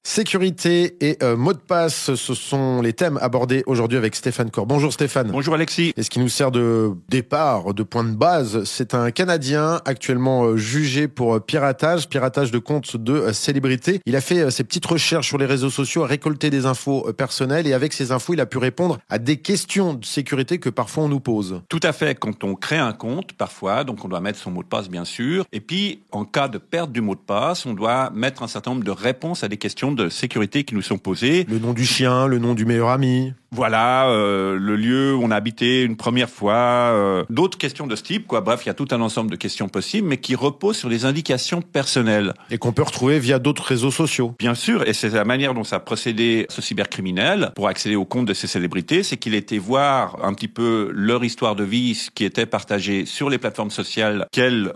Sécurité et mot de passe, ce sont les thèmes abordés aujourd'hui avec Stéphane Corr. Bonjour Stéphane. Bonjour Alexis. Et ce qui nous sert de départ, de point de base, c'est un Canadien actuellement jugé pour piratage de comptes de célébrités. Il a fait ses petites recherches sur les réseaux sociaux, a récolté des infos personnelles et avec ces infos, il a pu répondre à des questions de sécurité que parfois on nous pose. Tout à fait. Quand on crée un compte, parfois, donc on doit mettre son mot de passe bien sûr. Et puis, en cas de perte du mot de passe, on doit mettre un certain nombre de réponses à des questions de sécurité qui nous sont posées. Le nom du chien, le nom du meilleur ami. Voilà, le lieu où on a habité une première fois, d'autres questions de ce type, quoi. Bref, il y a tout un ensemble de questions possibles, mais qui reposent sur des indications personnelles. Et qu'on peut retrouver via d'autres réseaux sociaux. Bien sûr, et c'est la manière dont ça a procédé ce cybercriminel pour accéder au compte de ces célébrités, c'est qu'il était voir un petit peu leur histoire de vie, ce qui était partagé sur les plateformes sociales qu'elle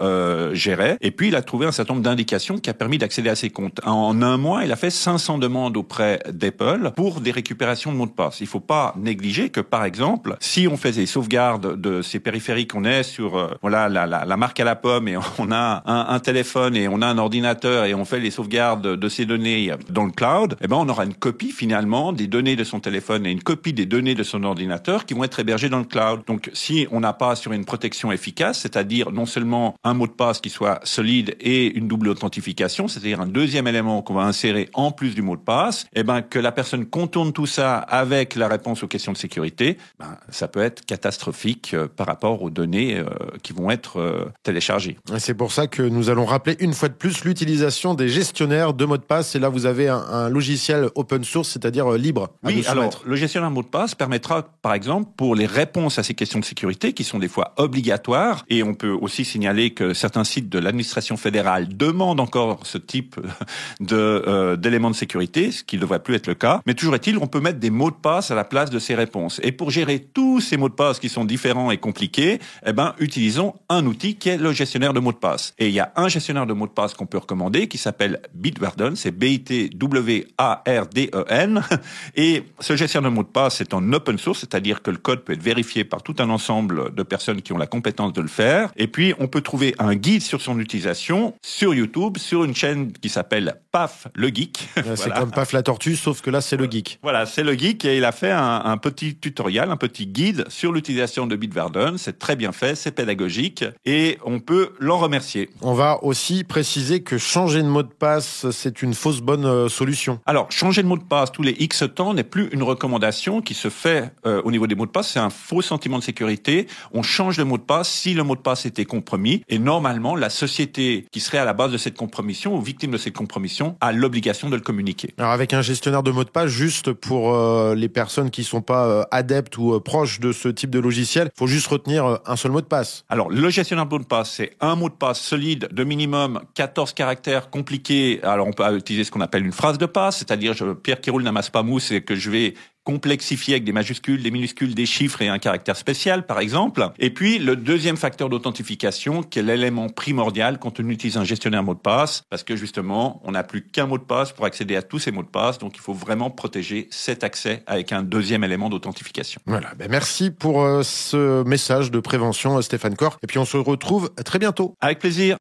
gérait, et puis il a trouvé un certain nombre d'indications qui a permis d'accéder à ces comptes. En un mois, il a fait 500 demandes auprès d'Apple pour des récupérations de mots de passe. Il faut pas négliger que, par exemple, si on fait des sauvegardes de ces périphériques, on est sur la marque à la pomme et on a un téléphone et on a un ordinateur et on fait les sauvegardes de ces données dans le cloud, eh ben on aura une copie finalement des données de son téléphone et une copie des données de son ordinateur qui vont être hébergées dans le cloud. Donc si on n'a pas assuré une protection efficace, c'est-à-dire non seulement un mot de passe qui soit solide et une double authentification, c'est-à-dire un deuxième élément qu'on va insérer en plus du mot de passe, eh ben que la personne contourne tout ça avec la réponse aux questions de sécurité, ça peut être catastrophique par rapport aux données qui vont être téléchargées. Et c'est pour ça que nous allons rappeler une fois de plus l'utilisation des gestionnaires de mots de passe. Et là, vous avez un logiciel open source, c'est-à-dire libre. Oui, alors le gestionnaire de mots de passe permettra, par exemple, pour les réponses à ces questions de sécurité, qui sont des fois obligatoires, et on peut aussi signaler que certains sites de l'administration fédérale demandent encore ce type d'éléments de sécurité, ce qui ne devrait plus être le cas. Mais toujours est-il, on peut mettre des mots de passe à la place de ces réponses. Et pour gérer tous ces mots de passe qui sont différents et compliqués, utilisons un outil qui est le gestionnaire de mots de passe. Et il y a un gestionnaire de mots de passe qu'on peut recommander qui s'appelle Bitwarden, c'est Bitwarden. Et ce gestionnaire de mots de passe est en open source, c'est-à-dire que le code peut être vérifié par tout un ensemble de personnes qui ont la compétence de le faire. Et puis, on peut trouver un guide sur son utilisation sur YouTube, sur une chaîne qui s'appelle Paf le Geek. C'est comme Paf la tortue, sauf que là, c'est le geek. Voilà, c'est le geek et il a fait un petit tutoriel, un petit guide sur l'utilisation de Bitwarden. C'est très bien fait, c'est pédagogique et on peut l'en remercier. On va aussi préciser que changer de mot de passe, c'est une fausse bonne solution. Alors, changer de mot de passe tous les X temps n'est plus une recommandation qui se fait au niveau des mots de passe. C'est un faux sentiment de sécurité. On change de mot de passe si le mot de passe était compromis et normalement, la société qui serait à la base de cette compromission ou victime de cette compromission a l'obligation de le communiquer. Alors, avec un gestionnaire de mot de passe, juste pour les personnes qui sont pas adeptes ou proches de ce type de logiciel, il faut juste retenir un seul mot de passe. Alors, le gestionnaire de mot de passe, c'est un mot de passe solide de minimum 14 caractères compliqués. Alors, on peut utiliser ce qu'on appelle une phrase de passe, c'est-à-dire Pierre qui roule n'amasse pas mousse et que je vais complexifier avec des majuscules, des minuscules, des chiffres et un caractère spécial, par exemple. Et puis, le deuxième facteur d'authentification, qui est l'élément primordial quand on utilise un gestionnaire mot de passe, parce que justement, on n'a plus qu'un mot de passe pour accéder à tous ces mots de passe, donc il faut vraiment protéger cet accès avec un deuxième élément d'authentification. Voilà, merci pour ce message de prévention, Stéphane Corr. Et puis, on se retrouve très bientôt. Avec plaisir.